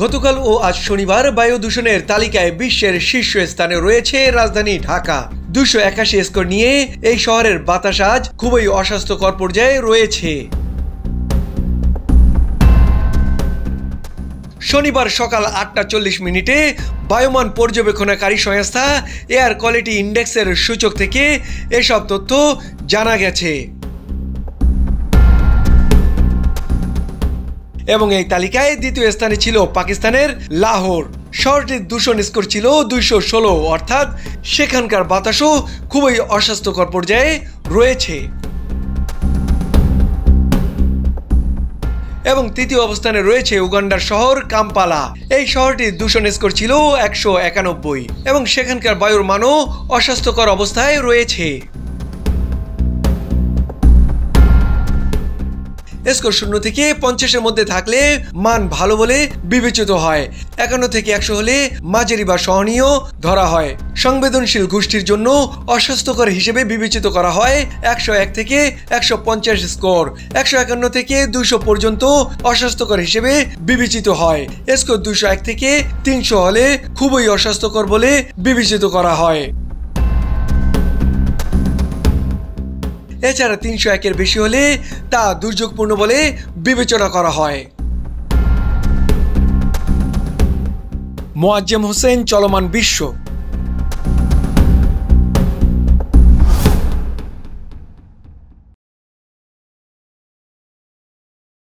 গতকাল ও আজ শনিবার বায়ু দূষণের তালিকায় বিশ্বের শীর্ষ স্থানে রয়েছে রাজধানী ঢাকা। 281 স্কোর নিয়ে এই শহরের বাতাস আজ খুবই অস্বাস্থ্যকর পর্যায়ে রয়েছে। শনিবার সকাল 8:40 বায়ুমান পর্যবেক্ষণকারী সংস্থা এয়ার কোয়ালিটি ইন্ডেক্সের সূচক থেকে এসব তথ্য জানা গেছে এবং এই তালিকায় দ্বিতীয় স্থানে ছিল পাকিস্তানের লাহোর। শহরটির দূষণ স্কোর ছিল 216, অর্থাৎ সেখানকার বাতাসও খুবই অস্বাস্থ্যকর পর্যায়ে রয়েছে। এবং তৃতীয় অবস্থানে রয়েছে উগান্ডার শহর কাম্পালা। এই শহরটির দূষণ স্কোর ছিল 191 এবং সেখানকার বায়ুর মানও অস্বাস্থ্যকর অবস্থায় রয়েছে। স্কোর 0 থেকে 50-এর মধ্যে থাকলে মান ভালো বলে বিবেচিত হয়। 51 থেকে 100 হলে মাঝারি বা সহনীয় ধরা হয়। সংবেদনশীল গোষ্ঠীর জন্য অস্বাস্থ্যকর হিসেবে বিবেচিত করা হয় 101 থেকে 150 স্কোর। 151 থেকে 200 পর্যন্ত অস্বাস্থ্যকর হিসেবে বিবেচিত হয়। স্কোর 201 থেকে 300 হলে খুবই অস্বাস্থ্যকর বলে বিবেচিত করা হয়। এছাড়া 301-এর বেশি হলে তা দুর্যোগপূর্ণ বলে বিবেচনা করা হয়। মোয়াজ্জেম হোসেন, চলমান বিশ্ব।